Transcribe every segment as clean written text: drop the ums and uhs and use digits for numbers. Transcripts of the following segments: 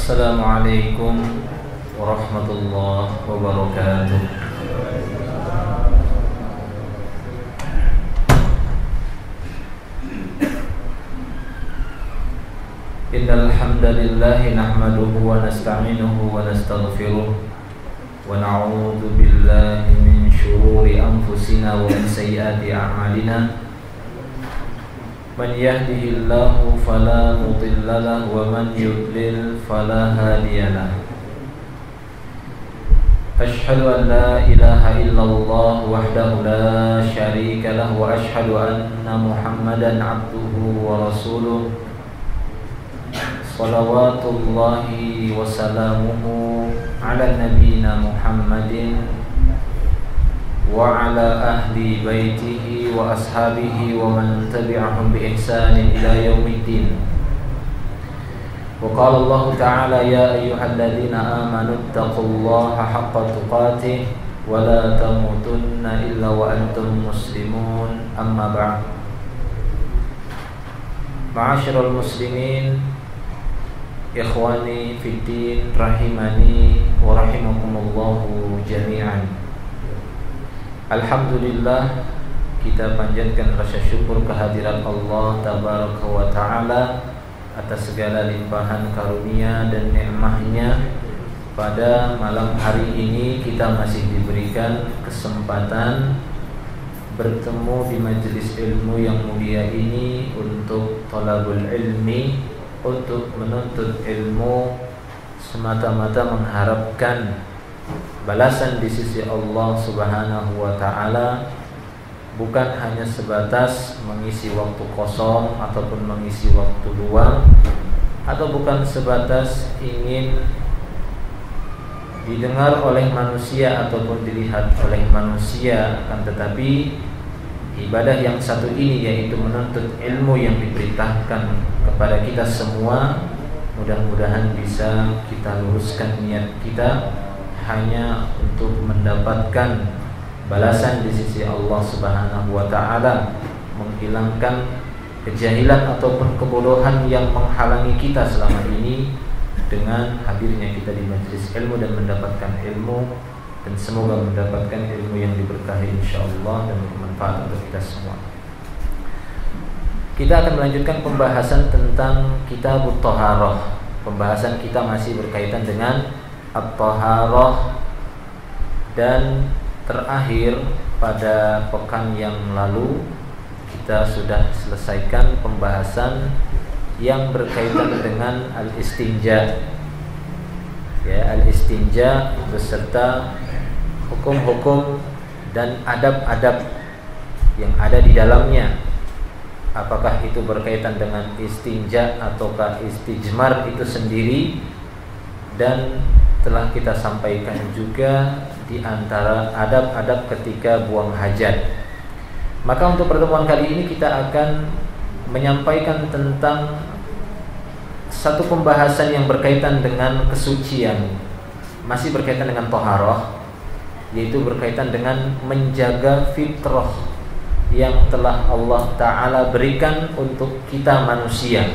Assalamualaikum warahmatullahi wabarakatuh. Innal hamdalillah nahmaduhu wa nasta'inuhu wa nastaghfiruh wa na'udzu billahi min shururi anfusina wa min sayyiati a'malina. Man yahdihillahu fala mudilla lahu wa man yudlil fala hadiya lahu. Ashhadu an la ilaha illallah wahdahu la syarika lahu wa ashhadu anna Muhammadan abduhu wa rasuluh. Salawatullahi wa salamuhu ala nabiyyina Muhammadin wa ala ahli baitihi wa ashabihi wa man tabi'ahum bi ihsanin ila yaumiddin. Wa qala Allah ta'ala ya ayyuhalladzina amanu taqullaha haqqa tuqatih wa la tamutunna illa wa antum muslimun. Amma ba'd. Ma'asyiral muslimin, ikhwani fid din, rahimani wa rahimakumullahu jami'an. Alhamdulillah, kita panjatkan rasa syukur kehadirat Allah tabaraka wa ta'ala atas segala limpahan karunia dan nikmahnya. Pada malam hari ini kita masih diberikan kesempatan bertemu di majelis ilmu yang mulia ini untuk thalabul ilmi, untuk menuntut ilmu semata-mata mengharapkan balasan di sisi Allah Subhanahu wa ta'ala, bukan hanya sebatas mengisi waktu kosong ataupun mengisi waktu luang, atau bukan sebatas ingin didengar oleh manusia ataupun dilihat oleh manusia, akan tetapi ibadah yang satu ini, yaitu menuntut ilmu yang diperintahkan kepada kita semua, mudah-mudahan bisa kita luruskan niat kita hanya untuk mendapatkan balasan di sisi Allah Subhanahu wa ta'ala, menghilangkan kejahilan ataupun kebodohan yang menghalangi kita selama ini dengan hadirnya kita di majelis ilmu dan mendapatkan ilmu, dan semoga mendapatkan ilmu yang diberkahi insyaallah dan bermanfaat untuk kita semua. Kita akan melanjutkan pembahasan tentang Kitabut Thaharah. Pembahasan kita masih berkaitan dengan At-Taharah, dan terakhir pada pekan yang lalu kita sudah selesaikan pembahasan yang berkaitan dengan al-istinja. Ya, al-istinja beserta hukum-hukum dan adab-adab yang ada di dalamnya. Apakah itu berkaitan dengan istinja ataukah istijmar itu sendiri, dan telah kita sampaikan juga di antara adab-adab ketika buang hajat. Maka untuk pertemuan kali ini kita akan menyampaikan tentang satu pembahasan yang berkaitan dengan kesucian, masih berkaitan dengan thaharah, yaitu berkaitan dengan menjaga fitrah yang telah Allah Ta'ala berikan untuk kita manusia.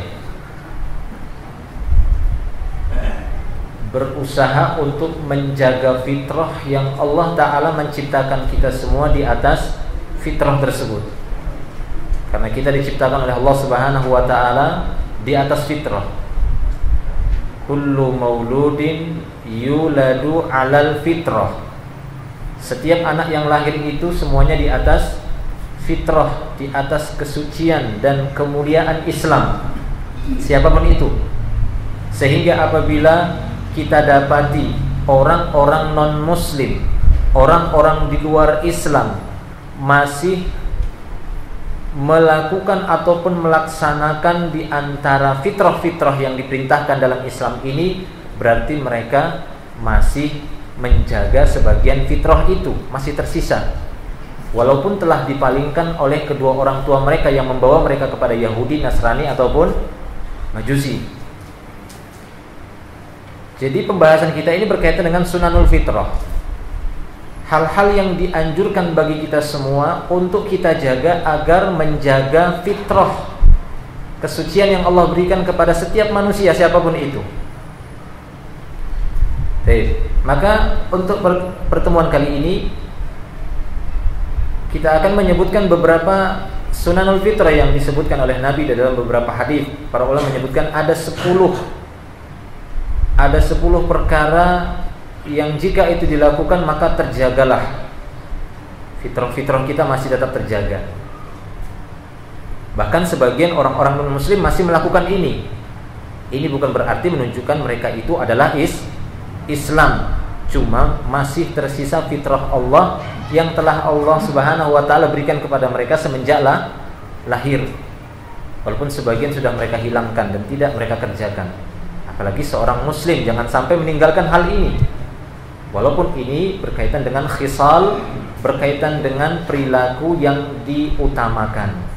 Berusaha untuk menjaga fitrah yang Allah Ta'ala menciptakan kita semua di atas fitrah tersebut. Karena kita diciptakan oleh Allah Subhanahu wa ta'ala di atas fitrah. Kullu mauludin yuladu alal fitrah. Setiap anak yang lahir itu semuanya di atas fitrah, di atas kesucian dan kemuliaan Islam, siapapun itu. Sehingga apabila kita dapati orang-orang non-muslim, orang-orang di luar Islam masih melakukan ataupun melaksanakan di antara fitrah-fitrah yang diperintahkan dalam Islam ini, berarti mereka masih menjaga sebagian fitrah itu, masih tersisa. Walaupun telah dipalingkan oleh kedua orang tua mereka yang membawa mereka kepada Yahudi, Nasrani ataupun Majusi. Jadi pembahasan kita ini berkaitan dengan sunanul fitrah. Hal-hal yang dianjurkan bagi kita semua untuk kita jaga agar menjaga fitrah, kesucian yang Allah berikan kepada setiap manusia siapapun itu. Maka untuk pertemuan kali ini kita akan menyebutkan beberapa sunanul fitrah yang disebutkan oleh Nabi dalam beberapa hadis. Para ulama menyebutkan ada 10 perkara yang jika itu dilakukan maka terjagalah fitrah kita masih tetap terjaga. Bahkan sebagian orang-orang non-muslim masih melakukan ini. Ini bukan berarti menunjukkan mereka itu adalah Islam, cuma masih tersisa fitrah Allah yang telah Allah Subhanahu wa taala berikan kepada mereka semenjak lahir. Walaupun sebagian sudah mereka hilangkan dan tidak mereka kerjakan. Apalagi seorang muslim jangan sampai meninggalkan hal ini. Walaupun ini berkaitan dengan khisal, berkaitan dengan perilaku yang diutamakan.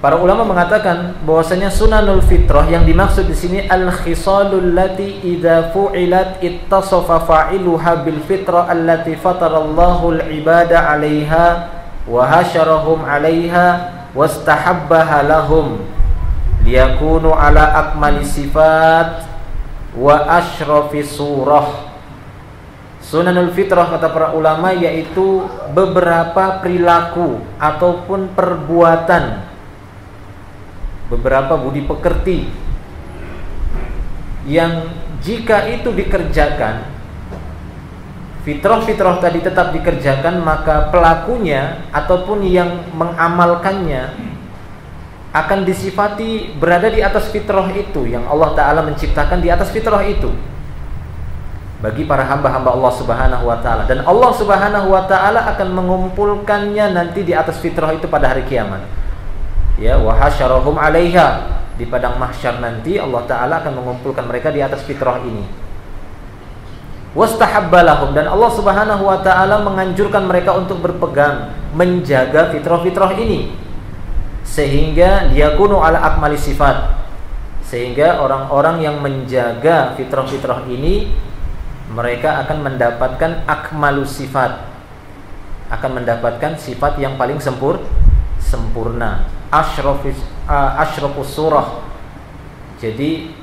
Para ulama mengatakan bahwasanya sunanul fitrah yang dimaksud di sini al-khisalul lati idza fu'ilat ittasafa fa'iluha bil fitrah allati fatarallahu al-ibada 'alaiha wa hasyarahum 'alaiha wastahabbaha lahum liyakunu 'ala akmali sifat wa asyrafi surah. Sunanul fitrah kata para ulama yaitu beberapa perilaku ataupun perbuatan, beberapa budi pekerti yang jika itu dikerjakan, fitrah-fitrah tadi tetap dikerjakan, maka pelakunya ataupun yang mengamalkannya akan disifati berada di atas fitrah itu yang Allah Ta'ala menciptakan di atas fitrah itu bagi para hamba-hamba Allah Subhanahu wa Ta'ala. Dan Allah Subhanahu wa Ta'ala akan mengumpulkannya nanti di atas fitrah itu pada hari kiamat. Ya, wa hasyarahum 'alaiha, di padang mahsyar nanti Allah Ta'ala akan mengumpulkan mereka di atas fitrah ini. Wastahabbalahum, dan Allah Subhanahu wa Ta'ala menganjurkan mereka untuk berpegang menjaga fitrah-fitrah ini sehingga liyakunu 'ala akmali sifat, sehingga orang-orang yang menjaga fitrah-fitrah ini mereka akan mendapatkan akmalus sifat, akan mendapatkan sifat yang paling sempurna, asyrafus surah. Jadi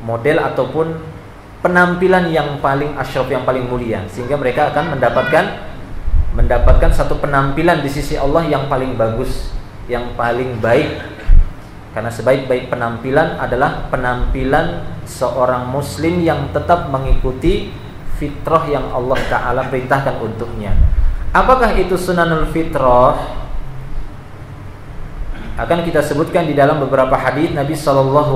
model ataupun penampilan yang paling asyraf, yang paling mulia, sehingga mereka akan mendapatkan satu penampilan di sisi Allah yang paling bagus, yang paling baik. Karena sebaik-baik penampilan adalah penampilan seorang muslim yang tetap mengikuti fitrah yang Allah Ta'ala perintahkan untuknya. Apakah itu sunanul fitrah? Akan kita sebutkan di dalam beberapa hadis. Nabi SAW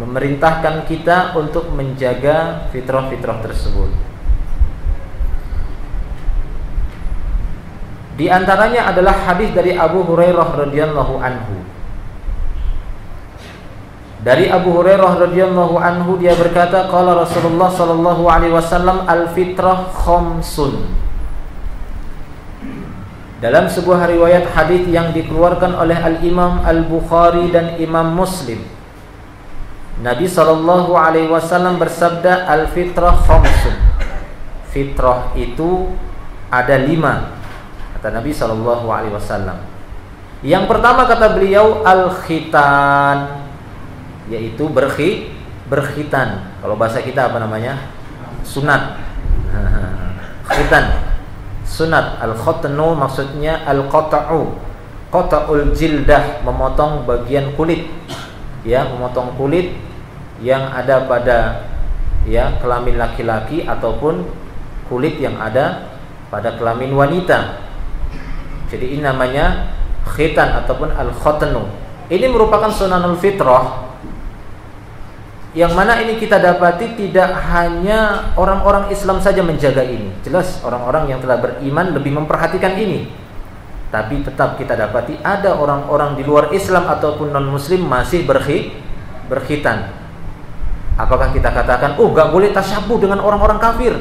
memerintahkan kita untuk menjaga fitrah-fitrah tersebut. Di antaranya adalah hadis dari Abu Hurairah radhiyallahu anhu. Dari Abu Hurairah radhiyallahu anhu dia berkata, qala Rasulullah sallallahu alaihi wasallam, al-fitrah khamsun. Dalam sebuah riwayat hadis yang dikeluarkan oleh Al-Imam Al-Bukhari dan Imam Muslim, Nabi sallallahu alaihi wasallam bersabda, al-fitrah khamsun. Fitrah itu ada 5. Kata Nabi SAW. Yang pertama kata beliau al-khitan, yaitu berkhitan. Kalau bahasa kita apa namanya? Sunat. Khitan, sunat. Al-khotnu maksudnya al-qata'u, qata'ul jildah, memotong bagian kulit. Ya, memotong kulit yang ada pada kelamin laki-laki ataupun kulit yang ada pada kelamin wanita. Jadi ini namanya khitan ataupun al-khotnu. Ini merupakan sunanul fitrah, yang mana ini kita dapati tidak hanya orang-orang Islam saja menjaga ini. Jelas orang-orang yang telah beriman lebih memperhatikan ini. Tapi tetap kita dapati ada orang-orang di luar Islam ataupun non-muslim masih berkhitan. Apakah kita katakan, gak boleh tasyabuh dengan orang-orang kafir?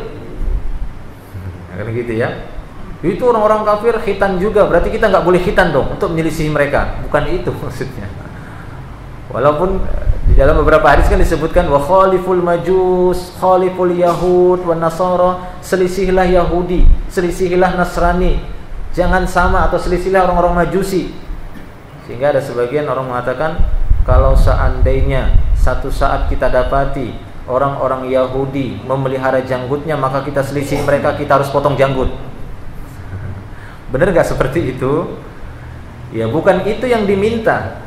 Kan gitu ya. Itu orang-orang kafir khitan juga, berarti kita nggak boleh khitan dong untuk menyelisihi mereka. Bukan itu maksudnya. Walaupun di dalam beberapa hadis kan disebutkan wa khaliful majus, khaliful yahud wa nasara, selisihilah Yahudi, selisihilah Nasrani, jangan sama atau selisihilah orang-orang Majusi. Sehingga ada sebagian orang mengatakan kalau seandainya satu saat kita dapati orang-orang Yahudi memelihara janggutnya, maka kita selisih mereka, kita harus potong janggut. Benar gak seperti itu? Ya bukan itu yang diminta.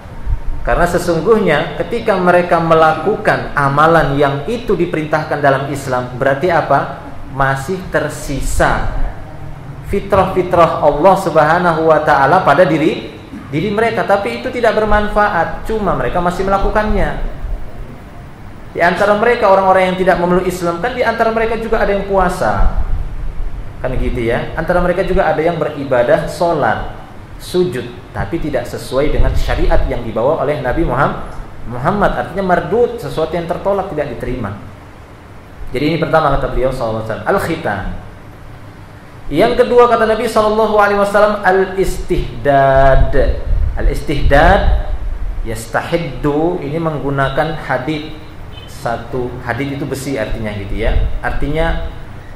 Karena sesungguhnya ketika mereka melakukan amalan yang itu diperintahkan dalam Islam, berarti apa? Masih tersisa fitrah-fitrah Allah Subhanahu wa ta'ala pada diri mereka, tapi itu tidak bermanfaat, cuma mereka masih melakukannya. Di antara mereka orang-orang yang tidak memeluk Islam, kan di antara mereka juga ada yang puasa, kan gitu ya. Antara mereka juga ada yang beribadah, sholat, sujud, tapi tidak sesuai dengan syariat yang dibawa oleh Nabi Muhammad. Artinya mardud, sesuatu yang tertolak, tidak diterima. Jadi ini pertama kata beliau sallallahu alaihi wasallam, al-khitan. Yang kedua kata Nabi sallallahu alaihi wasallam, al-istihdad. Al-istihdad yastahiddu, ini menggunakan hadid. Satu hadid itu besi artinya gitu ya. Artinya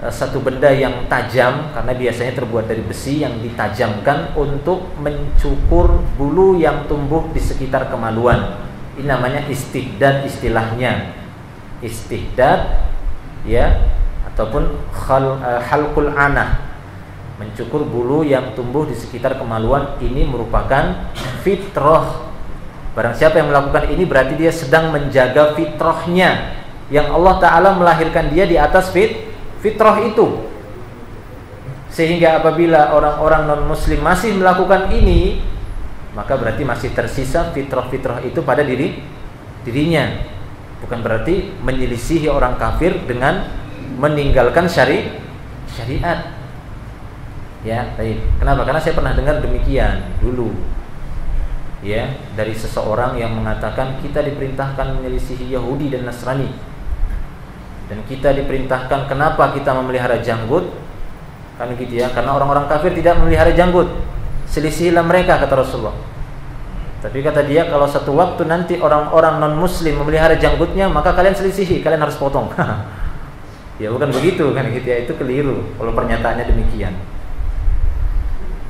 satu benda yang tajam, karena biasanya terbuat dari besi yang ditajamkan untuk mencukur bulu yang tumbuh di sekitar kemaluan. Ini namanya istihdad istilahnya. Istihdad ya, ataupun halqul anah, mencukur bulu yang tumbuh di sekitar kemaluan. Ini merupakan fitrah. Barang siapa yang melakukan ini berarti dia sedang menjaga fitrahnya, yang Allah Ta'ala melahirkan dia di atas fitrah itu. Sehingga apabila orang-orang non-muslim masih melakukan ini, maka berarti masih tersisa fitrah-fitrah itu pada dirinya. Bukan berarti menyelisihi orang kafir dengan meninggalkan syariat. Ya, baik. Kenapa? Karena saya pernah dengar demikian dulu. Ya, dari seseorang yang mengatakan kita diperintahkan menyelisihi Yahudi dan Nasrani, dan kita diperintahkan kenapa kita memelihara janggut, kan gitu ya, karena orang-orang kafir tidak memelihara janggut, selisihilah mereka kata Rasulullah. Tapi kata dia, kalau satu waktu nanti orang-orang non muslim memelihara janggutnya, maka kalian selisihi, kalian harus potong. Ya bukan begitu kan gitu ya, itu keliru kalau pernyataannya demikian.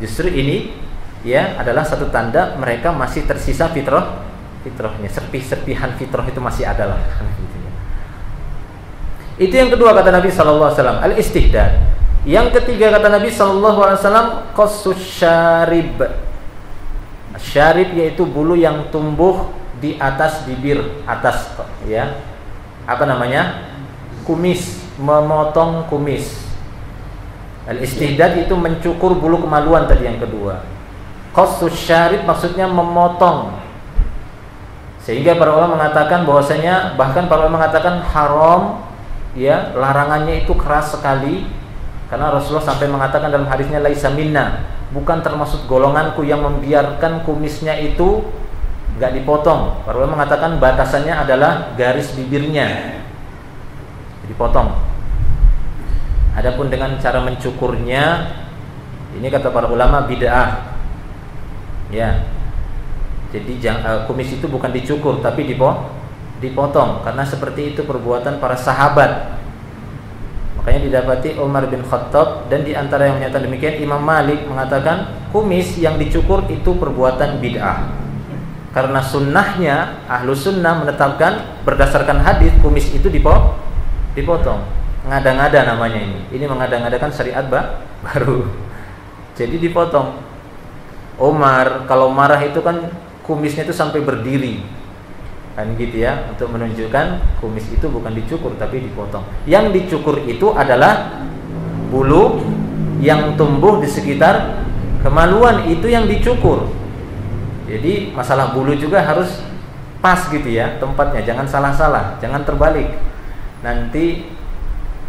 Justru ini ya adalah satu tanda mereka masih tersisa fitrahnya, serpih-serpihan fitrah itu masih ada lah. Itu yang kedua kata Nabi sallallahu alaihi wasallam, al-istihdad. Yang ketiga kata Nabi sallallahu alaihi wasallam, qassus syarib. Syarib yaitu bulu yang tumbuh di atas bibir atas ya. Apa namanya? Kumis, memotong kumis. Al-istihdad itu mencukur bulu kemaluan tadi yang kedua. Qassus syarib maksudnya memotong. Sehingga para ulama mengatakan bahwasanya, bahkan para ulama mengatakan haram ya, larangannya itu keras sekali, karena Rasulullah sampai mengatakan dalam hadisnya laisa minna, bukan termasuk golonganku yang membiarkan kumisnya itu enggak dipotong. Para ulama mengatakan batasannya adalah garis bibirnya dipotong. Adapun dengan cara mencukurnya, ini kata para ulama bid'ah. Ya. Jadi kumis itu bukan dicukur tapi dipotong, karena seperti itu perbuatan para sahabat. Makanya didapati Umar bin Khattab, dan di antara yang menyatakan demikian Imam Malik mengatakan kumis yang dicukur itu perbuatan bid'ah. Karena sunnahnya ahlu sunnah menetapkan berdasarkan hadis kumis itu dipotong. Ngada-ngada namanya ini. Ini mengada-ngadakan syariat baru. Jadi dipotong. Umar kalau marah itu kan kumisnya itu sampai berdiri, kan gitu ya, untuk menunjukkan kumis itu bukan dicukur tapi dipotong. Yang dicukur itu adalah bulu yang tumbuh di sekitar kemaluan, itu yang dicukur. Jadi masalah bulu juga harus pas gitu ya tempatnya, jangan salah-salah, jangan terbalik. Nanti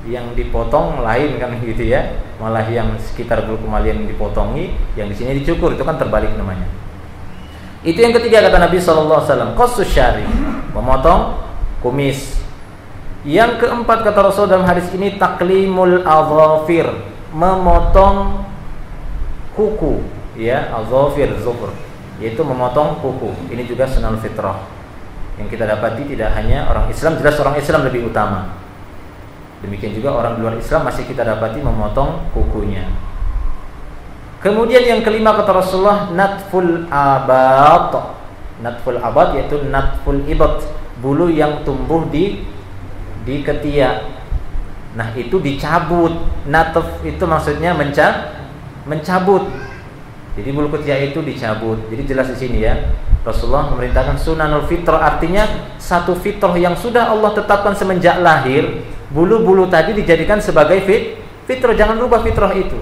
yang dipotong lain kan gitu ya, malah yang sekitar bulu kemaluan yang dipotongi, yang di sini dicukur, itu kan terbalik namanya. Itu yang ketiga kata Nabi sallallahu alaihi wasallam, qassus syarib, memotong kumis. Yang keempat kata Rasul dalam hadis ini, taklimul adhafir, memotong kuku ya, adhafir zufur, yaitu memotong kuku. Ini juga sunnah fitrah yang kita dapati tidak hanya orang Islam, jelas orang Islam lebih utama. Demikian juga orang di luar Islam masih kita dapati memotong kukunya. Kemudian yang kelima kata Rasulullah, natful abad. Natful abad yaitu natful ibat, bulu yang tumbuh di ketiak. Nah, itu dicabut. Natf itu maksudnya mencabut. Jadi bulu ketiak itu dicabut. Jadi jelas di sini ya. Rasulullah memerintahkan sunanul fitrah, artinya satu fitrah yang sudah Allah tetapkan semenjak lahir, bulu-bulu tadi dijadikan sebagai fitrah, jangan rubah fitrah itu.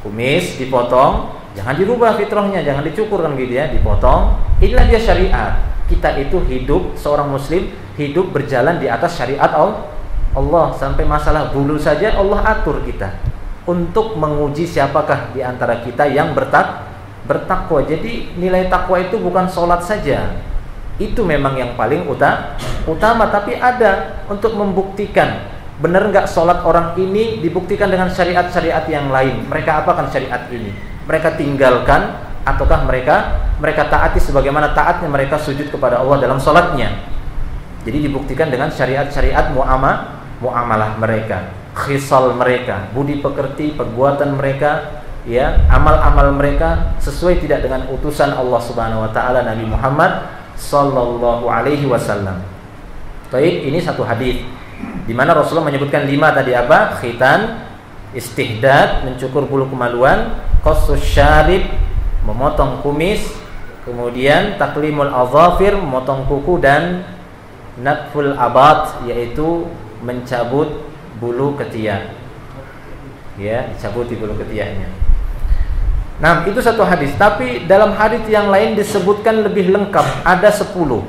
Kumis dipotong, jangan dirubah fitrahnya, jangan dicukur kan gitu ya, dipotong. Inilah dia syariat. Kita itu hidup, seorang muslim hidup berjalan di atas syariat Allah. Sampai masalah bulu saja Allah atur kita untuk menguji siapakah di antara kita yang bertakwa. Jadi nilai takwa itu bukan sholat saja, itu memang yang paling utama, tapi ada untuk membuktikan benar nggak sholat orang ini dibuktikan dengan syariat-syariat yang lain. Mereka apakan syariat ini? Mereka tinggalkan ataukah mereka taati sebagaimana taatnya mereka sujud kepada Allah dalam sholatnya. Jadi dibuktikan dengan syariat-syariat muamalah mereka, khisal mereka, budi pekerti, perbuatan mereka, ya, amal-amal mereka sesuai tidak dengan utusan Allah Subhanahu wa taala Nabi Muhammad sallallahu alaihi wasallam. Baik, ini satu hadis di mana Rasulullah menyebutkan 5 tadi apa? Khitan, istihdad, mencukur bulu kemaluan, qassus syarib, memotong kumis, kemudian taklimul azafir, memotong kuku, dan natful abad, yaitu mencabut bulu ketiak. Ya, dicabut di bulu ketiaknya. Nah, itu satu hadis. Tapi dalam hadis yang lain disebutkan lebih lengkap, ada 10.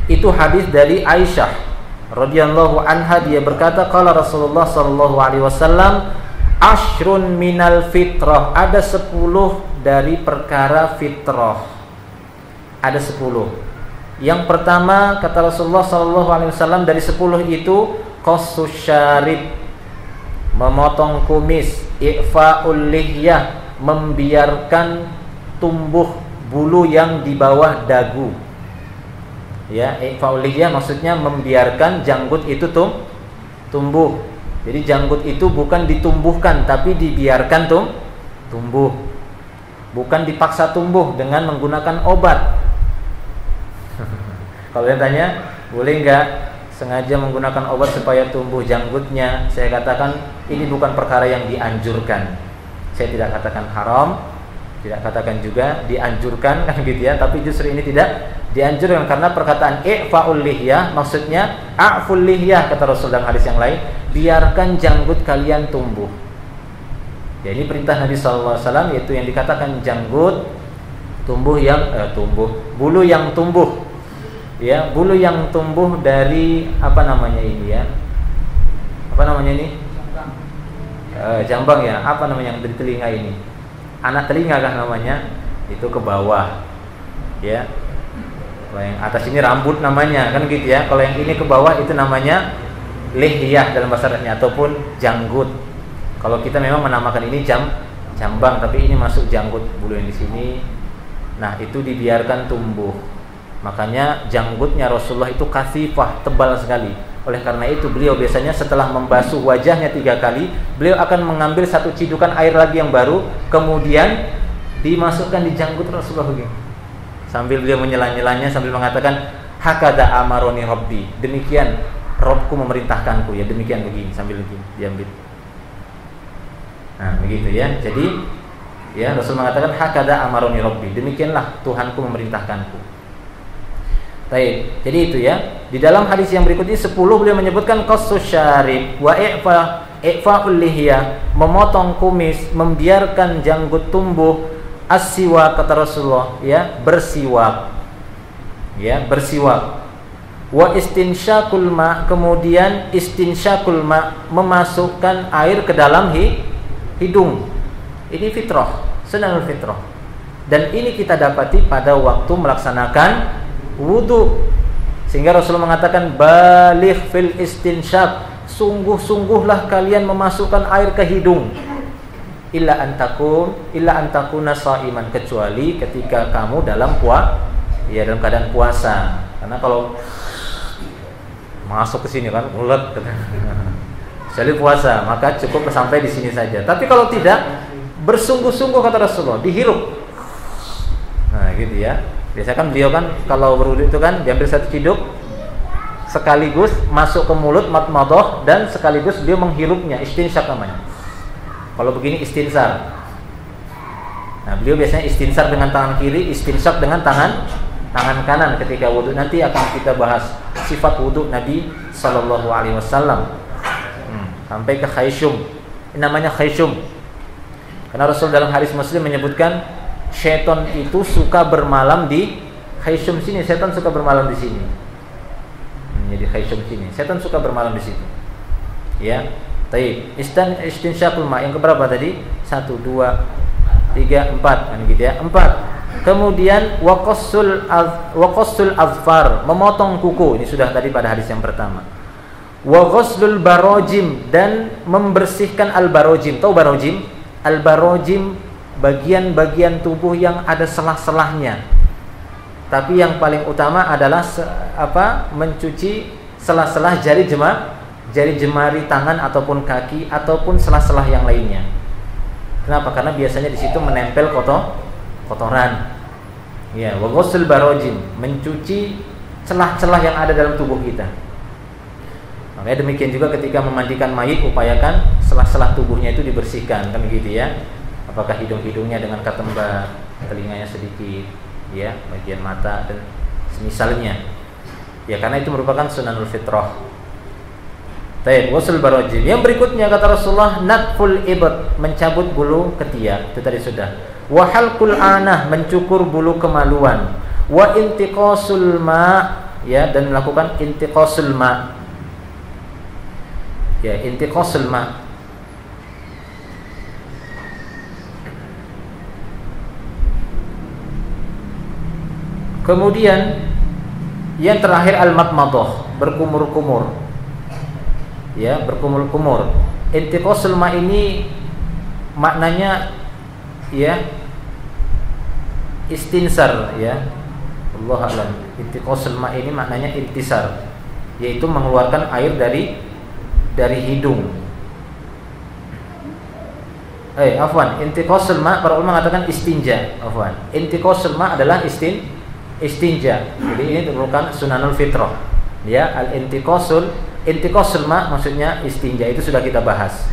Itu hadis dari Aisyah radhiyallahu anha, dia berkata qala Rasulullah sallallahu alaihi wasallam asyrun minal fitrah, ada 10 dari perkara fitrah. Ada 10. Yang pertama kata Rasulullah sallallahu alaihi wasallam dari 10 itu qassus syarib, memotong kumis, i'fa'ul lihyah, membiarkan tumbuh bulu yang di bawah dagu. Ya, i'fa'ul lihyah maksudnya membiarkan janggut itu tumbuh. Jadi janggut itu bukan ditumbuhkan tapi dibiarkan tumbuh. Bukan dipaksa tumbuh dengan menggunakan obat. Kalau yang tanya, boleh enggak sengaja menggunakan obat supaya tumbuh janggutnya? Saya katakan ini bukan perkara yang dianjurkan. Saya tidak katakan haram, tidak katakan juga dianjurkan kan gitu ya, tapi justru ini tidak dianjurkan karena perkataan i'fa'ul lihyah maksudnya a'ful lihyah kata Rasul dalam hadis yang lain, biarkan janggut kalian tumbuh. Ya, ini perintah Nabi sallallahu alaihi wasallam, yaitu yang dikatakan janggut tumbuh yang bulu yang tumbuh. Ya, bulu yang tumbuh dari apa namanya ini ya? Apa namanya ini? Jambang ya, apa namanya yang dari telinga ini? Anak telinga kah namanya? Itu ke bawah. Ya. Kalau yang atas ini rambut namanya, kan gitu ya. Kalau yang ini ke bawah itu namanya lihyah dalam bahasa Arabnya ataupun janggut. Kalau kita memang menamakan ini jambang, tapi ini masuk janggut, bulu yang di sini. Nah, itu dibiarkan tumbuh. Makanya janggutnya Rasulullah itu kasifah, tebal sekali. Oleh karena itu beliau biasanya setelah membasuh wajahnya 3 kali, beliau akan mengambil 1 cidukan air lagi yang baru, kemudian dimasukkan di janggut Rasulullah begini. Sambil beliau menyela-nyelanya sambil mengatakan hakada amaroni rabbi, demikian Robku memerintahkanku, ya demikian begini, sambil begini diambil. Nah, begitu ya. Jadi ya Rasul mengatakan hakada amaroni rabbi, demikianlah Tuhanku memerintahkanku. Baik, jadi itu ya. Di dalam hadis yang berikut ini 10 beliau menyebutkan qassus syarib wa i'fa'ul lihyah, memotong kumis, membiarkan janggut tumbuh, as-siwak kata Rasulullah, ya, bersiwak. Ya, bersiwak. Wa istinsyaqul ma, kemudian istinsyaqul ma, memasukkan air ke dalam hidung. Ini fitrah, sunnatul fitrah. Dan ini kita dapati pada waktu melaksanakan wudu, sehingga Rasulullah mengatakan baligh fil istinsyaq, sungguh-sungguhlah kalian memasukkan air ke hidung, illa antakuna shaiman, kecuali ketika kamu dalam dalam keadaan puasa. Karena kalau masuk ke sini kan ulet, kecuali puasa, maka cukup sampai di sini saja. Tapi kalau tidak, bersungguh-sungguh kata Rasulullah, dihirup. Nah, gitu ya. Biasanya kan beliau kan kalau berwudu itu kan diambil satu ciduk sekaligus masuk ke mulut madmadah dan sekaligus beliau menghirupnya, istinsyak namanya. Kalau begini istinsar. Nah, beliau biasanya istinsar dengan tangan kiri, istinsyak dengan tangan kanan ketika wudu. Nanti akan kita bahas sifat wudu Nabi sallallahu alaihi wasallam. Sampai ke khayshum. Ini namanya khayshum. Karena Rasul dalam hadis Muslim menyebutkan syaitan itu suka bermalam di khayshum sini. Syaitan suka bermalam di sini. Jadi khayshum sini. Syaitan suka bermalam di situ. Ya. Baik. Istinsyaqul ma yang keberapa tadi? 1 2 3 4 kan gitu ya. 4. Kemudian waqassul azfar, memotong kuku. Ini sudah tadi pada hadis yang pertama. Wa ghuslul barojim, dan membersihkan al-barojim. Tahu barojim? Al-barojim bagian-bagian tubuh yang ada selah-selahnya. Tapi yang paling utama adalah mencuci selah-selah jari jemari tangan ataupun kaki ataupun selah-selah yang lainnya. Kenapa? Karena biasanya di situ menempel kotoran. Ya, wa ghuslul barojim, mencuci celah-celah yang ada dalam tubuh kita. Makanya demikian juga ketika memandikan mayit, upayakan selah-selah tubuhnya itu dibersihkan, kan gitu ya. Apakah hidung-hidungnya dengan ketembar, telinganya sedikit, ya, bagian mata dan semisalnya. Ya, karena itu merupakan sunanul fitrah. Baik, ghusl barajim. Yang berikutnya kata Rasulullah, natful ibad, mencabut bulu ketiak. Itu tadi sudah. Wa halqul anah, mencukur bulu kemaluan. Wa intiqasul ma, ya, dan melakukan intiqasul ma. Ya, intiqasul ma. Kemudian yang terakhir al-madmadah, berkumur-kumur. Ya, berkumur-kumur. Intiqasul ma ini maknanya ya istinsar, ya. Allah alam. Intiqasul ma ini maknanya intisar, yaitu mengeluarkan air dari hidung. Afwan, intiqasul ma para ulama mengatakan istinja. Afwan. Intiqasul ma adalah istinja. Jadi ini merupakan sunanul fitrah. Ya, al-intiqasul ma maksudnya istinja, itu sudah kita bahas.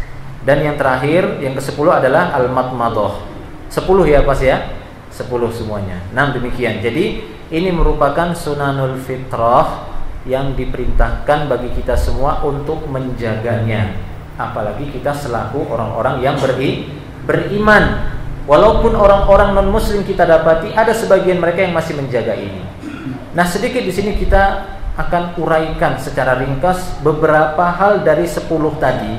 Dan yang terakhir, yang ke-10 adalah al-madmadah. 10 ya pas ya? 10 semuanya. 6 demikian. Jadi ini merupakan sunanul fitrah yang diperintahkan bagi kita semua untuk menjaganya. Apalagi kita selaku orang-orang yang beriman. Walaupun orang-orang non-muslim kita dapati ada sebagian mereka yang masih menjaga ini. Nah, sedikit di sini kita akan uraikan secara ringkas beberapa hal dari 10 tadi.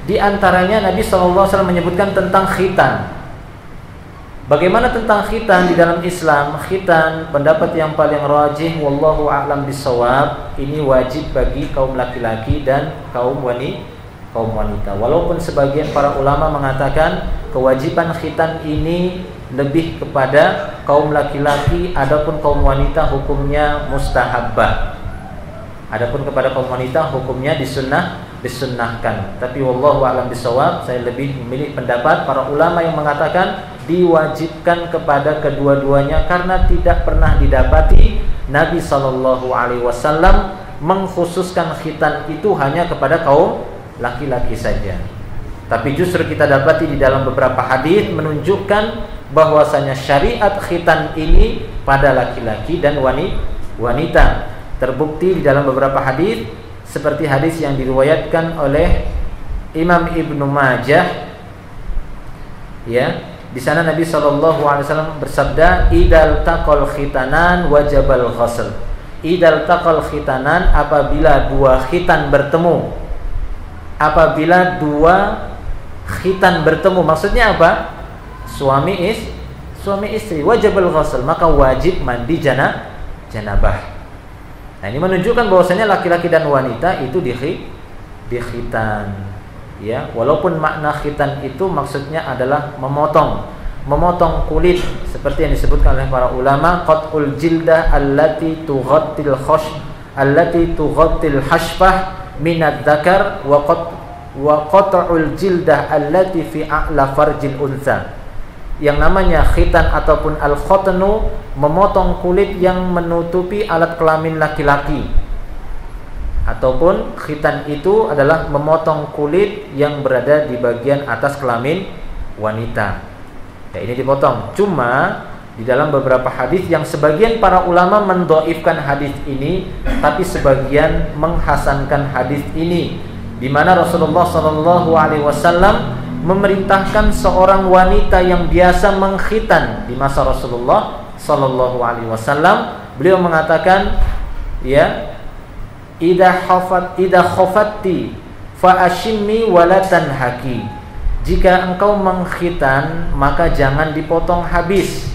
Di antaranya Nabi SAW menyebutkan tentang khitan. Bagaimana tentang khitan di dalam Islam? Khitan, pendapat yang paling rajih wallahu a'lam bissawab, ini wajib bagi kaum laki-laki dan kaum wanita. Walaupun sebagian para ulama mengatakan kewajiban khitan ini lebih kepada kaum laki-laki, adapun kaum wanita hukumnya mustahabbah. Adapun kepada kaum wanita hukumnya disunnahkan. Tapi wallahu a'lam bissawab, saya lebih memilih pendapat para ulama yang mengatakan diwajibkan kepada kedua-duanya, karena tidak pernah didapati Nabi SAW mengkhususkan khitan itu hanya kepada kaum laki-laki saja. Tapi justru kita dapati di dalam beberapa hadis menunjukkan bahwasanya syariat khitan ini pada laki-laki dan wanita. Terbukti di dalam beberapa hadis, seperti hadis yang diriwayatkan oleh Imam Ibnu Majah. Ya, di sana Nabi SAW bersabda, "Idal taqal khitanan wajabal ghusl." Idal taqal khitanan, apabila dua khitan bertemu. Apabila dua khitan bertemu, maksudnya apa? Suami istri, wajabal ghusl, maka wajib mandi janabah. Nah, ini menunjukkan bahwasanya laki-laki dan wanita itu dikhitan. Ya, walaupun makna khitan itu maksudnya adalah memotong kulit, seperti yang disebutkan oleh para ulama, qat'ul jildah allati tughattil hashfah minad dzakar wa qat'ul jildah allati fi a'la farjil unsa. yang namanya khitan ataupun al-khotanu, memotong kulit yang menutupi alat kelamin laki-laki. Ataupun khitan itu adalah memotong kulit yang berada di bagian atas kelamin wanita. Ya, ini dipotong. Cuma di dalam beberapa hadis yang sebagian para ulama mendhaifkan hadis ini, tapi sebagian menghasankan hadis ini, di mana Rasulullah SAW memerintahkan seorang wanita yang biasa mengkhitan di masa Rasulullah SAW. Beliau mengatakan, ya, idza khafatti fa ashimmi wala tanhaki. Jika engkau mengkhitan, maka jangan dipotong habis.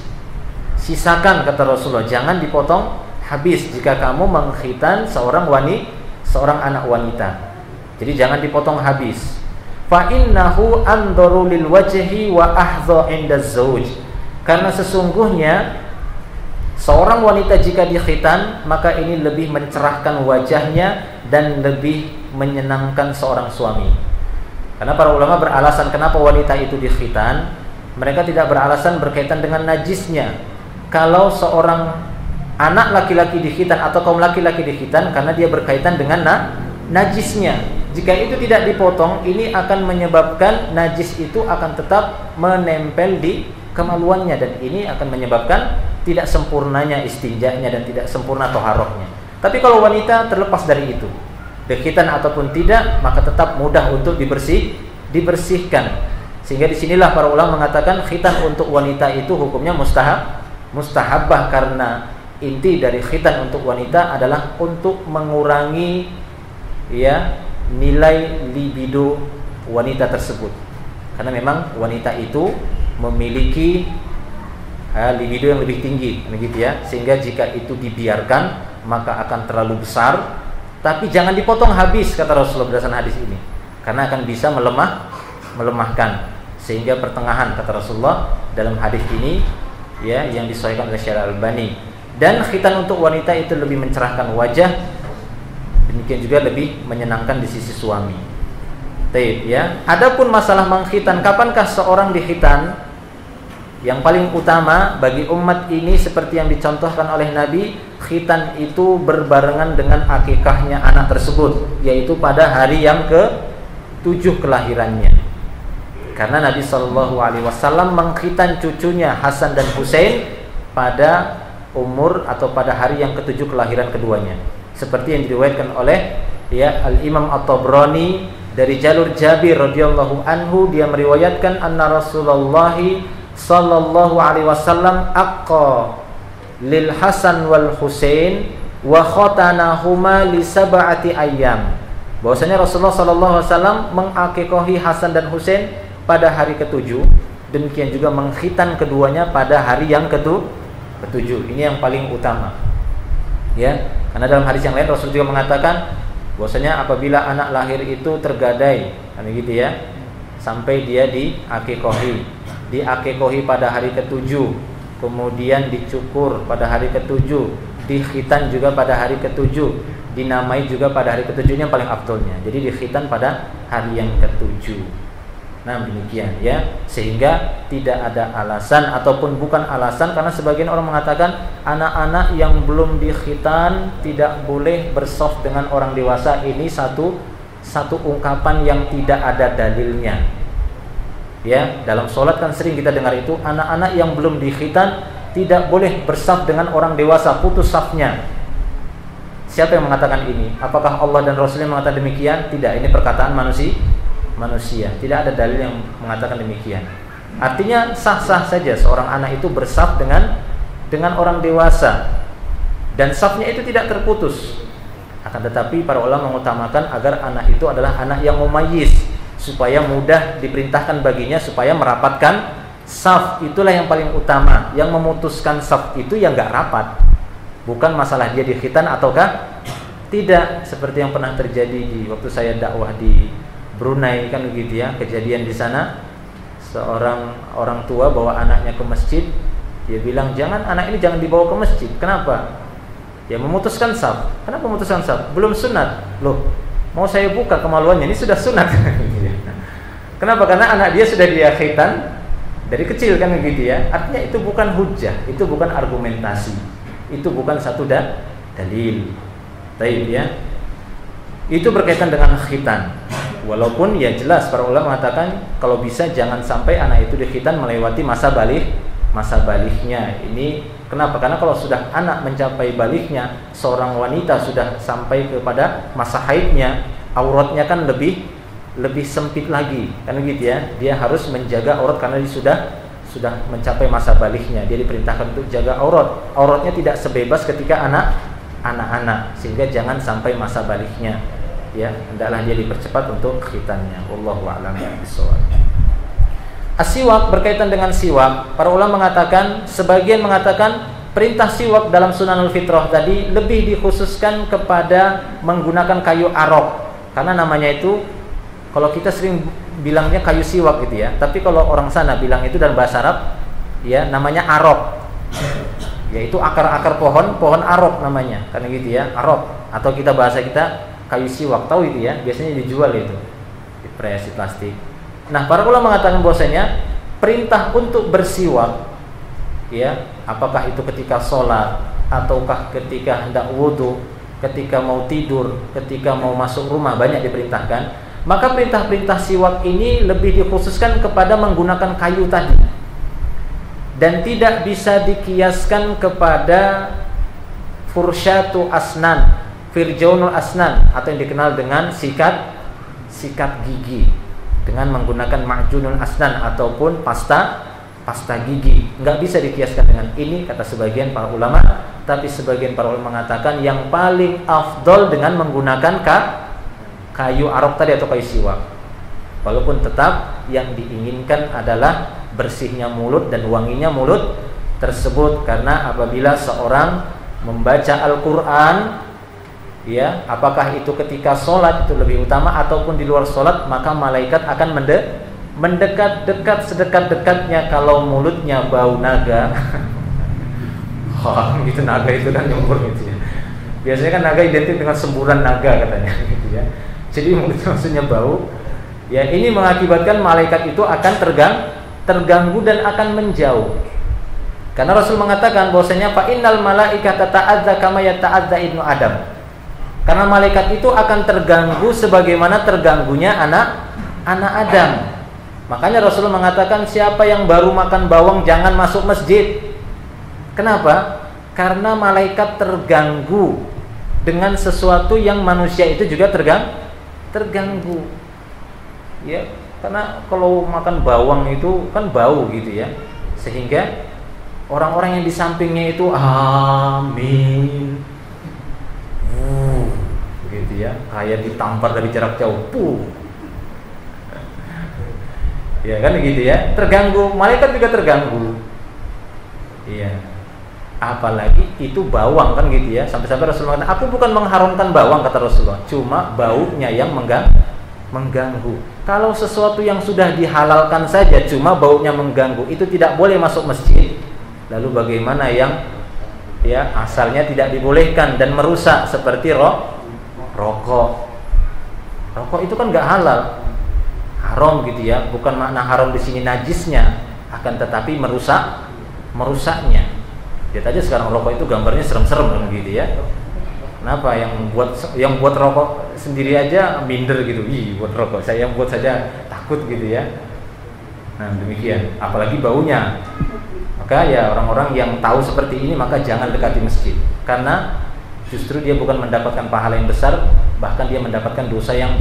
Sisakan, kata Rasulullah, jangan dipotong habis jika kamu mengkhitan seorang anak wanita. Jadi jangan dipotong habis. Fa innahu andaru lil wajhi wa ahdha 'inda zauj. Karena sesungguhnya seorang wanita jika dikhitan, maka ini lebih mencerahkan wajahnya dan lebih menyenangkan seorang suami. Karena para ulama beralasan kenapa wanita itu dikhitan, mereka tidak beralasan berkaitan dengan najisnya. Kalau seorang anak laki-laki dikhitan atau kaum laki-laki dikhitan, karena dia berkaitan dengan najisnya. Jika itu tidak dipotong, ini akan menyebabkan najis itu akan tetap menempel di kemaluannya, dan ini akan menyebabkan tidak sempurnanya istinjanya dan tidak sempurna toharohnya. Tapi kalau wanita terlepas dari itu, dikhitan ataupun tidak, maka tetap mudah untuk dibersihkan. Sehingga disinilah para ulama mengatakan khitan untuk wanita itu hukumnya mustahabah, karena inti dari khitan untuk wanita adalah untuk mengurangi, ya, nilai libido wanita tersebut. Karena memang wanita itu memiliki libido yang lebih tinggi, begitu ya. Sehingga jika itu dibiarkan, maka akan terlalu besar. Tapi jangan dipotong habis, kata Rasulullah berdasarkan hadis ini, karena akan bisa melemahkan. Sehingga pertengahan, kata Rasulullah dalam hadis ini, ya, yang disahihkan oleh Syekh Al-Albani. Dan khitan untuk wanita itu lebih mencerahkan wajah, demikian juga lebih menyenangkan di sisi suami. Baik, ya. Adapun masalah mengkhitan, kapankah seorang dikhitan? Yang paling utama bagi umat ini seperti yang dicontohkan oleh Nabi, khitan itu berbarengan dengan akikahnya anak tersebut, yaitu pada hari yang ke-7 kelahirannya. Karena Nabi SAW mengkhitan cucunya Hasan dan Husain pada umur atau pada hari yang ke-7 kelahiran keduanya. Seperti yang diriwayatkan oleh, ya, Al-Imam At-Tabrani dari jalur Jabir radhiyallahu anhu, dia meriwayatkan anna Rasulullah sallallahu alaihi wasallam aqqa lil Hasan wal Husain wa khatanahuma li sab'ati ayyam. Bahwasanya Rasulullah sallallahu alaihi wasallam mengakikohi Hasan dan Husain pada hari ke-7, demikian juga mengkhitan keduanya pada hari yang ke-7. Ini yang paling utama, ya. Karena dalam hadis yang lain Rasul juga mengatakan bahwasanya apabila anak lahir itu tergadai, kan gitu ya, sampai dia diakikohi pada hari ke-7, kemudian dicukur pada hari ke-7, dikhitan juga pada hari ke-7, dinamai juga pada hari ke-7, ini yang paling afdolnya. Jadi dikhitan pada hari yang ke-7. Nah, demikian, ya. Sehingga tidak ada alasan ataupun bukan alasan, karena sebagian orang mengatakan anak-anak yang belum dikhitan tidak boleh bersoft dengan orang dewasa. Ini satu ungkapan yang tidak ada dalilnya. Ya, dalam sholat kan sering kita dengar itu, anak-anak yang belum dikhitan tidak boleh bersaf dengan orang dewasa, putus safnya. Siapa yang mengatakan ini? Apakah Allah dan Rasulnya mengatakan demikian? Tidak, ini perkataan manusia. Tidak ada dalil yang mengatakan demikian. Artinya sah-sah saja seorang anak itu bersaf dengan orang dewasa, dan safnya itu tidak terputus. Akan tetapi para ulama mengutamakan agar anak itu adalah anak yang mumayyiz, supaya mudah diperintahkan baginya supaya merapatkan saf. Itulah yang paling utama. Yang memutuskan saf itu yang enggak rapat, bukan masalah dia dikhitan ataukah tidak. Seperti yang pernah terjadi di waktu saya dakwah di Brunei, kan begitu ya. Kejadian di sana, seorang orang tua bawa anaknya ke masjid. Dia bilang, anak ini jangan dibawa ke masjid. Kenapa? Ya, memutuskan saf. Kenapa memutuskan saf? Belum sunat. Loh, mau saya buka kemaluannya, ini sudah sunat. Kenapa? Karena anak dia sudah dia khitan Dari kecil kan begitu ya. Artinya itu bukan hujjah, itu bukan argumentasi, itu bukan satu dalil. Baik ya. Itu berkaitan dengan khitan. Walaupun ya jelas para ulama mengatakan kalau bisa jangan sampai anak itu dikhitan melewati masa balignya. Ini kenapa? Karena kalau sudah anak mencapai balignya, seorang wanita sudah sampai kepada masa haidnya, auratnya kan lebih sempit lagi, kan gitu ya. Dia harus menjaga aurat karena dia sudah mencapai masa balignya. Dia diperintahkan untuk jaga aurat. Auratnya tidak sebebas ketika anak-anak, sehingga jangan sampai masa balignya. Ya, hendaklah dia dipercepat untuk khitannya. Wallahu a'lam bishawab. As-siwak, berkaitan dengan siwak, para ulama mengatakan, sebagian mengatakan perintah siwak dalam Sunanul Fitrah tadi lebih dikhususkan kepada menggunakan kayu arok, karena namanya itu, kalau kita sering bilangnya kayu siwak gitu ya, tapi kalau orang sana bilang itu dalam bahasa Arab ya namanya arok, yaitu akar-akar pohon arok namanya, karena gitu ya, arok, atau kita bahasa kita kayu siwak, tahu itu ya, biasanya dijual itu di pres, di plastik. Nah, para ulama mengatakan bahwasanya perintah untuk bersiwak ya, apakah itu ketika sholat ataukah ketika hendak wudu, ketika mau tidur, ketika mau masuk rumah, banyak diperintahkan. Maka perintah-perintah siwak ini lebih dikhususkan kepada menggunakan kayu tadi, dan tidak bisa dikiaskan kepada fursyatu asnan, firjaunul asnan, atau yang dikenal dengan sikat gigi dengan menggunakan ma'junul asnan ataupun pasta gigi. Nggak bisa dikiaskan dengan ini, kata sebagian para ulama. Tapi sebagian para ulama mengatakan yang paling afdol dengan menggunakan kayu arok tadi atau kayu siwak. Walaupun tetap yang diinginkan adalah bersihnya mulut dan wanginya mulut tersebut. Karena apabila seorang membaca Al-Quran ya, apakah itu ketika sholat itu lebih utama ataupun di luar sholat, maka malaikat akan mendekat-dekat sedekat-dekatnya kalau mulutnya bau naga. Oh, gitu, naga itu kan nyembur gitu ya. Biasanya kan naga identik dengan semburan naga katanya gitu ya. Jadi mulutnya maksudnya bau. Ya, ini mengakibatkan malaikat itu akan terganggu dan akan menjauh. Karena Rasul mengatakan bahwasanya fa innal malaikata ta'adza kama yata'adza ibnu Adam. Karena malaikat itu akan terganggu sebagaimana terganggunya anak Adam. Makanya Rasulullah mengatakan siapa yang baru makan bawang jangan masuk masjid. Kenapa? Karena malaikat terganggu dengan sesuatu yang manusia itu juga terganggu. Ya, karena kalau makan bawang itu kan bau gitu ya. Sehingga orang-orang yang di sampingnya itu amin. Gitu ya, kayak ditampar dari jarak jauh. Ya kan gitu ya, terganggu, malaikat juga terganggu. Iya. Apalagi itu bawang kan gitu ya. Sampai-sampai Rasulullah mengatakan, aku bukan mengharamkan bawang, kata Rasulullah, cuma baunya yang mengganggu. Kalau sesuatu yang sudah dihalalkan saja cuma baunya mengganggu, itu tidak boleh masuk masjid. Lalu bagaimana yang ya asalnya tidak dibolehkan dan merusak seperti rokok itu kan nggak halal, haram gitu ya. Bukan makna haram di sini najisnya, akan tetapi merusaknya. Lihat aja sekarang rokok itu gambarnya serem-serem kan gitu ya. Kenapa yang buat rokok sendiri aja minder gitu, buat rokok saya yang buat saja takut gitu ya. Nah demikian, apalagi baunya. Maka ya orang-orang yang tahu seperti ini maka jangan dekati masjid, karena justru dia bukan mendapatkan pahala yang besar, bahkan dia mendapatkan dosa yang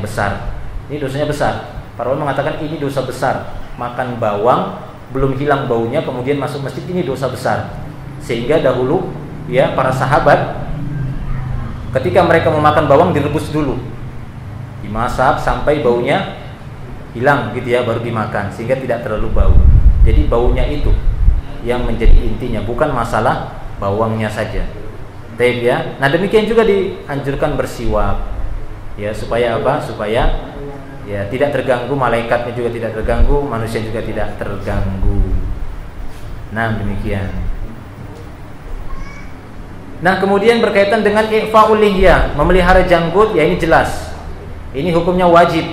besar. Ini dosanya besar. Para ulama mengatakan ini dosa besar. Makan bawang belum hilang baunya kemudian masuk masjid, ini dosa besar. Sehingga dahulu ya para sahabat ketika mereka memakan bawang direbus dulu, dimasak sampai baunya hilang gitu ya, baru dimakan sehingga tidak terlalu bau. Jadi baunya itu yang menjadi intinya, bukan masalah bawangnya saja. Baik ya. Nah demikian juga dianjurkan bersiwak ya, supaya apa? Supaya ya tidak terganggu, malaikatnya juga tidak terganggu, manusia juga tidak terganggu. Nah demikian. Nah kemudian berkaitan dengan i'fa'ul lihya, memelihara janggut, ya ini jelas. Ini hukumnya wajib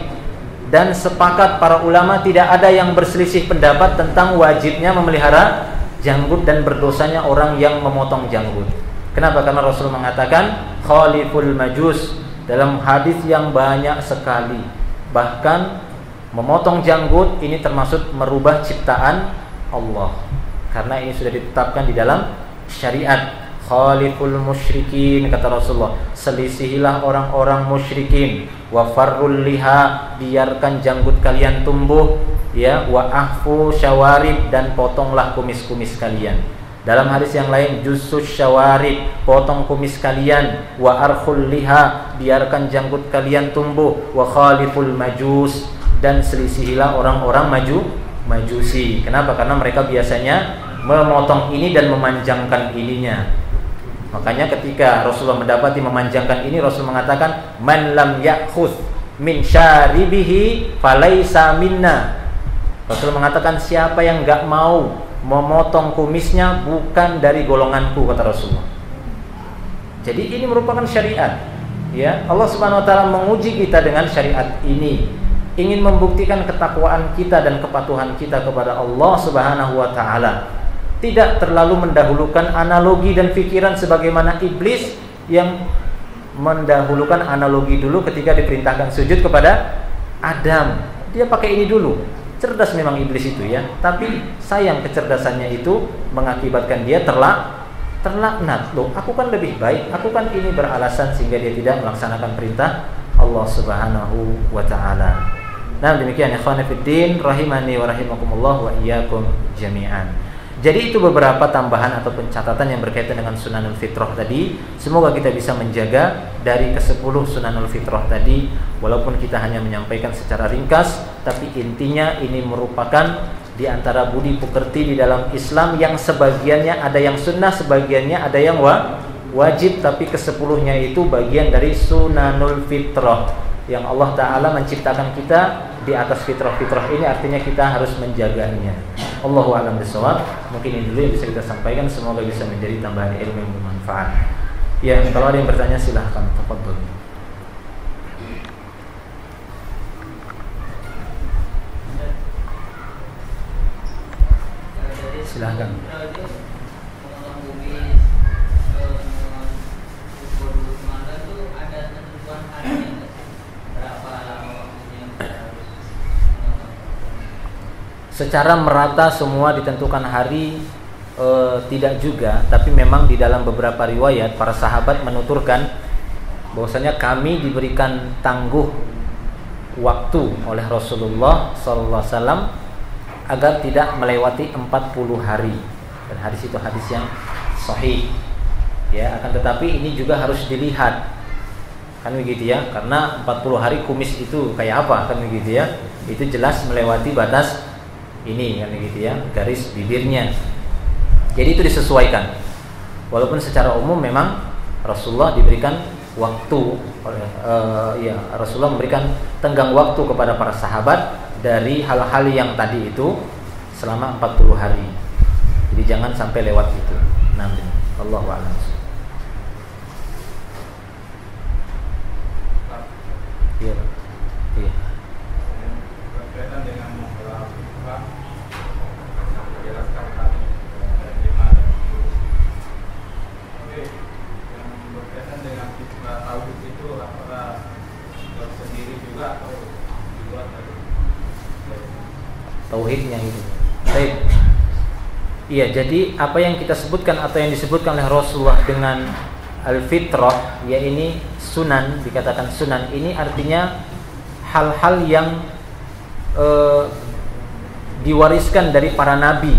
dan sepakat para ulama tidak ada yang berselisih pendapat tentang wajibnya memelihara janggut dan berdosanya orang yang memotong janggut. Kenapa? Karena Rasul mengatakan khaliful majus dalam hadis yang banyak sekali. Bahkan memotong janggut ini termasuk merubah ciptaan Allah. Karena ini sudah ditetapkan di dalam syariat. Khaliful musyrikin, kata Rasulullah, selisihilah orang-orang musyrikin. Wa farrul liha, biarkan janggut kalian tumbuh, ya. Wa ahfu syawarib, dan potonglah kumis-kumis kalian. Dalam hadis yang lain, jussus syawarib, potong kumis kalian. Wa arkhul liha, biarkan janggut kalian tumbuh. Wa khaliful majus, dan selisihilah orang-orang majusi. Kenapa? Karena mereka biasanya memotong ini dan memanjangkan ininya. Makanya ketika Rasulullah mendapati memanjangkan ini, Rasul mengatakan man lam ya'khudh min syaribihi falaisa minna. Rasul mengatakan siapa yang enggak mau memotong kumisnya bukan dari golonganku, kata Rasulullah. Jadi ini merupakan syariat, ya. Allah Subhanahu wa taala menguji kita dengan syariat ini, ingin membuktikan ketakwaan kita dan kepatuhan kita kepada Allah Subhanahu wa taala. Tidak terlalu mendahulukan analogi dan pikiran sebagaimana iblis yang mendahulukan analogi dulu ketika diperintahkan sujud kepada Adam. Dia pakai ini dulu. Cerdas memang iblis itu, ya. Tapi sayang kecerdasannya itu mengakibatkan dia terlaknat. Loh, aku kan lebih baik, aku kan ini beralasan sehingga dia tidak melaksanakan perintah Allah Subhanahu wa taala. Nah, demikian ikhwan fillah rahimani wa rahimakumullah wa iyyakum jami'an. Jadi itu beberapa tambahan atau pencatatan yang berkaitan dengan sunanul fitrah tadi. Semoga kita bisa menjaga dari ke-10 sunanul fitrah tadi. Walaupun kita hanya menyampaikan secara ringkas, tapi intinya ini merupakan di antara budi pekerti di dalam Islam yang sebagiannya ada yang sunnah, sebagiannya ada yang wajib. Tapi ke-10-nya itu bagian dari sunanul fitrah yang Allah Ta'ala menciptakan kita di atas fitrah-fitrah ini, artinya kita harus menjaganya. Allahu a'lam bishawab. Mungkin ini dulu yang bisa kita sampaikan, semoga bisa menjadi tambahan ilmu yang bermanfaat. Ya, kalau ada yang bertanya silahkan, tafadhol. Silahkan. Secara merata semua ditentukan hari tidak juga, tapi memang di dalam beberapa riwayat para sahabat menuturkan bahwasanya kami diberikan tangguh waktu oleh Rasulullah SAW agar tidak melewati 40 hari. Dan hadis itu hadis yang sahih. Ya, akan tetapi ini juga harus dilihat. Kan begitu ya, karena 40 hari kumis itu kayak apa, kan begitu ya. Itu jelas melewati batas ini, kan begitu ya, garis bibirnya. Jadi itu disesuaikan. Walaupun secara umum memang Rasulullah diberikan waktu oleh Rasulullah memberikan tenggang waktu kepada para sahabat dari hal-hal yang tadi itu selama 40 hari. Jadi jangan sampai lewat itu. Nanti Allahu a'lam. Iya. Iya. Berkaitan dengan masalah berkaitan dengan hikmah tauhid itu apakah sendiri juga atau dibuat dari tauhidnya itu. Baik. Iya, jadi apa yang kita sebutkan atau yang disebutkan oleh Rasulullah dengan al-fitrah, ya ini sunan, dikatakan sunan, ini artinya hal-hal yang diwariskan dari para nabi.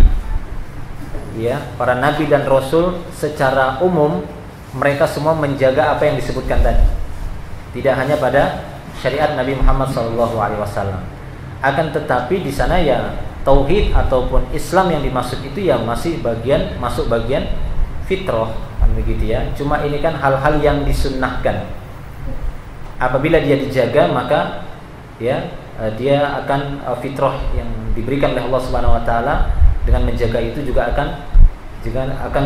Ya, para nabi dan rasul secara umum mereka semua menjaga apa yang disebutkan tadi. Tidak hanya pada syariat Nabi Muhammad SAW. Akan tetapi di sana ya tauhid ataupun Islam yang dimaksud itu ya masih masuk bagian fitrah, kan begitu ya. Cuma ini kan hal-hal yang disunnahkan. Apabila dia dijaga maka ya dia akan fitrah yang diberikan oleh Allah Subhanahu wa taala, dengan menjaga itu juga akan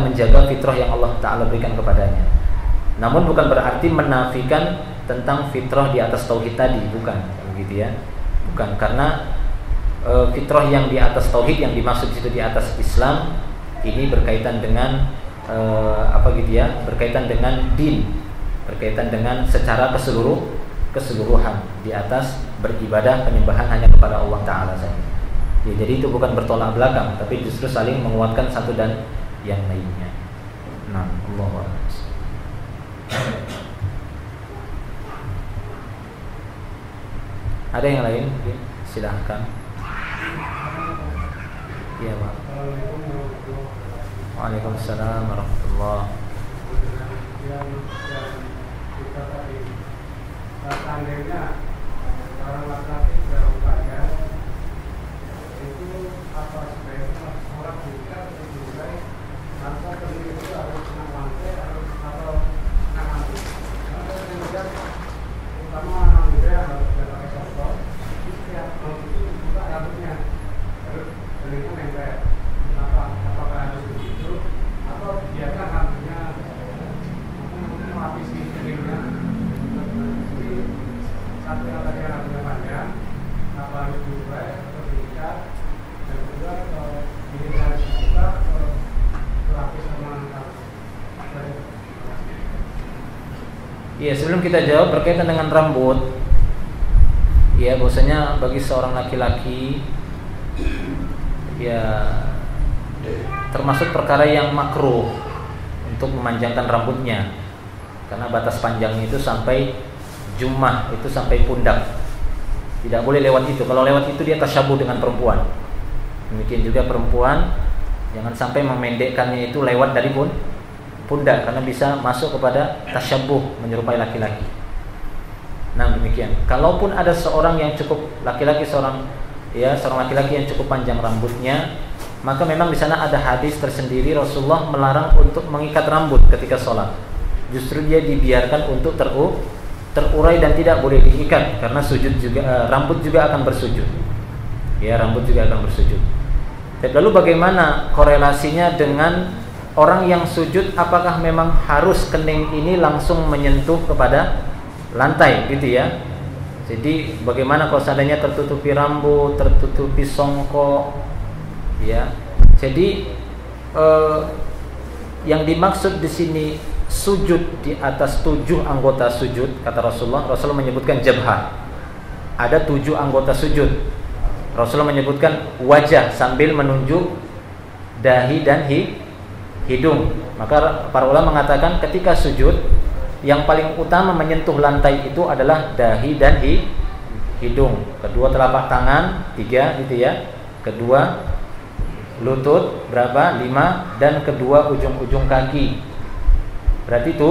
menjaga fitrah yang Allah Ta'ala berikan kepadanya. Namun bukan berarti menafikan tentang fitrah di atas tauhid tadi, bukan begitu ya. Bukan, karena fitrah yang di atas tauhid, yang dimaksud itu di atas Islam, ini berkaitan dengan berkaitan dengan din, berkaitan dengan secara keseluruhan di atas beribadah penyembahan hanya kepada Allah Ta'ala saja. Ya, jadi itu bukan bertolak belakang, tapi justru saling menguatkan satu dan yang lainnya. Nah, Allahu a'lam. Ada yang lain? Silahkan. Iya, Pak. Waalaikumsalam warahmatullahi. Yang kita tadi tandanya orang laki-laki dalam pakaian itu apa sebaiknya orang juga dimulai tanpa sendiri itu harus senang lantai atau senang lantai. Kemudian utama anak muda harus pakai sosok. Setiap orang itu buka rambutnya harus beningnya nempel. Apakah harus begitu atau biarkan rambutnya melapisi keningnya? Jadi satu yang tadi rambutnya panjang, apa harus diubah atau diikat? Dan kedua ini harus dibuka atau berlapis sama rambut. Iya, sebelum kita jawab berkaitan dengan rambut, ya bahwasanya bagi seorang laki-laki, ya termasuk perkara yang makruh untuk memanjangkan rambutnya, karena batas panjangnya itu sampai jumah, itu sampai pundak. Tidak boleh lewat itu. Kalau lewat itu dia tasyabuh dengan perempuan. Demikian juga perempuan, jangan sampai memendekkannya itu lewat dari pundak, karena bisa masuk kepada tasyabuh, menyerupai laki-laki. Nah, demikian. Kalaupun ada seorang yang cukup laki-laki, seorang laki-laki yang cukup panjang rambutnya, maka memang di sana ada hadis tersendiri, Rasulullah melarang untuk mengikat rambut ketika sholat. Justru dia dibiarkan untuk terurai dan tidak boleh diikat, karena sujud juga, rambut juga akan bersujud. Ya, rambut juga akan bersujud. Lalu bagaimana korelasinya dengan orang yang sujud? Apakah memang harus kening ini langsung menyentuh kepada lantai gitu ya? Jadi bagaimana kalau seandainya tertutupi rambut, tertutupi songkok, ya? Jadi yang dimaksud di sini sujud di atas 7 anggota sujud, kata Rasulullah menyebutkan jabhah. Ada 7 anggota sujud. Rasulullah menyebutkan wajah sambil menunjuk dahi dan hidung. Maka para ulama mengatakan ketika sujud yang paling utama menyentuh lantai itu adalah dahi dan hidung. Kedua telapak tangan 3 gitu ya. Kedua lutut berapa? 5, dan kedua ujung-ujung kaki. Berarti itu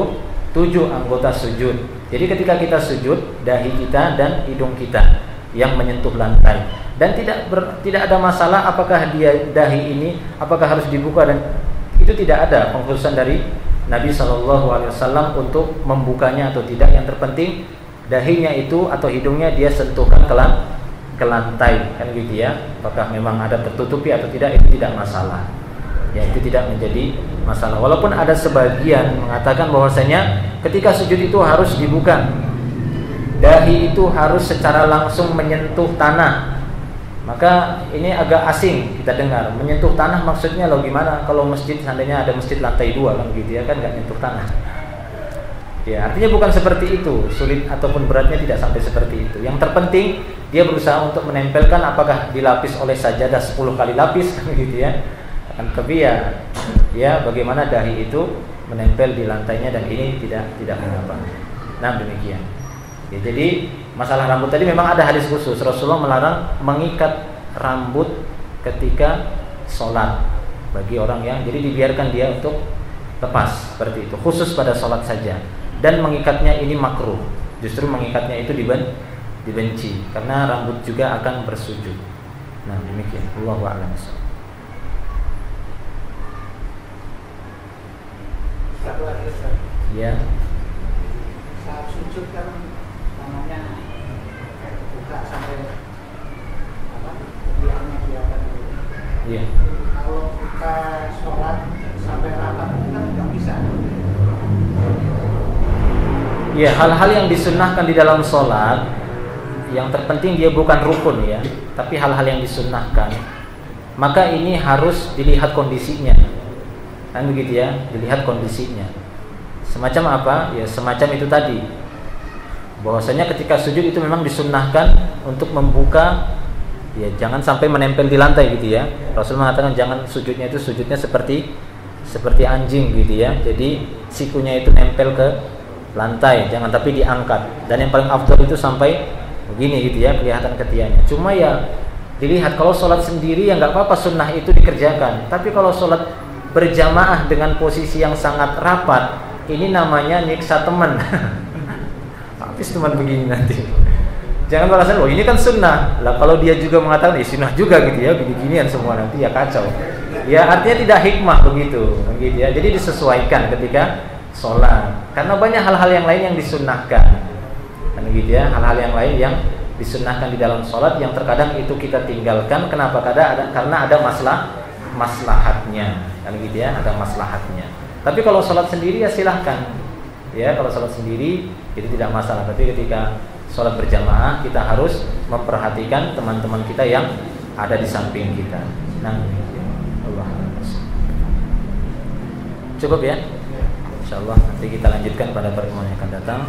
7 anggota sujud. Jadi ketika kita sujud, dahi kita dan hidung kita yang menyentuh lantai. Dan tidak ada masalah apakah dia dahi ini apakah harus dibuka, dan itu tidak ada pengkhususan dari Nabi SAW untuk membukanya atau tidak. Yang terpenting dahinya itu atau hidungnya dia sentuhkan ke lantai, kan gitu ya. Apakah memang ada tertutupi atau tidak, itu tidak masalah. Ya, itu tidak menjadi masalah. Walaupun ada sebagian mengatakan bahwasanya ketika sujud itu harus dibuka. Dahi itu harus secara langsung menyentuh tanah. Maka ini agak asing kita dengar. Menyentuh tanah maksudnya lo gimana? Kalau masjid seandainya ada masjid lantai 2 kan gitu ya, kan nggak nyentuh tanah. Ya, artinya bukan seperti itu. Sulit ataupun beratnya tidak sampai seperti itu. Yang terpenting dia berusaha untuk menempelkan, apakah dilapis oleh sajadah 10 kali lapis kan gitu ya. Tapi ya bagaimana dahi itu menempel di lantainya, dan ini tidak mengapa. Nah, demikian. Ya, jadi masalah rambut tadi memang ada hadis khusus. Rasulullah melarang mengikat rambut ketika sholat bagi orang yang, jadi dibiarkan dia untuk lepas seperti itu, khusus pada sholat saja. Dan mengikatnya ini makruh. Justru mengikatnya itu dibenci, karena rambut juga akan bersujud. Nah, demikian. Allahu a'lam. Satu lagi, Ya. saat sujud kan namanya buka sampai biarnya kelihatan dulu. Iya. Kalau kita sholat sampai rapat itu kan nggak bisa. Ya, hal-hal yang disunnahkan di dalam sholat yang terpenting dia bukan rukun ya, tapi hal-hal yang disunnahkan, maka ini harus dilihat kondisinya, kan begitu ya, dilihat kondisinya. Semacam apa? Ya semacam itu tadi, bahwasanya ketika sujud itu memang disunnahkan untuk membuka, ya jangan sampai menempel di lantai gitu ya. Rasul mengatakan jangan sujudnya itu sujudnya seperti anjing gitu ya. Jadi sikunya itu nempel ke lantai, jangan tapi diangkat. Dan yang paling afdal itu sampai begini gitu ya, kelihatan ketiaknya. Cuma ya dilihat, kalau sholat sendiri ya nggak apa-apa, sunnah itu dikerjakan. Tapi kalau sholat berjamaah dengan posisi yang sangat rapat, ini namanya nyiksa teman. Habis teman begini nanti. Jangan merasa loh ini kan sunnah. Lah kalau dia juga mengatakan ya sunnah juga gitu ya, begini-ginian semua nanti ya kacau. Ya artinya tidak hikmah begitu ya. Jadi disesuaikan ketika sholat. Karena banyak hal-hal yang lain yang disunnahkan. Kan gitu ya, hal-hal yang lain yang disunnahkan di dalam sholat yang terkadang itu kita tinggalkan. Kenapa? Karena ada maslahatnya. Kan gitu ya, ada maslahatnya. Tapi kalau sholat sendiri ya silahkan. Ya kalau sholat sendiri itu tidak masalah. Tapi ketika sholat berjamaah kita harus memperhatikan teman-teman kita yang ada di samping kita. Nah, Allah. Cukup ya. InsyaAllah nanti kita lanjutkan pada pertemuan yang akan datang.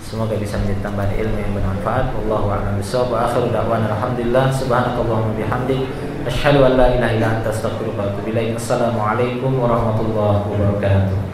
Semoga bisa menjadi tambahan ilmu yang bermanfaat. Wallahu a'lam bishawab. Wa akhiru da'wana alhamdulillah. Subhanakallahumma bihamdik, asyhadu an la ilaha illa anta, astaghfiruka wa atubu ilaik. Assalamualaikum warahmatullahi wabarakatuh.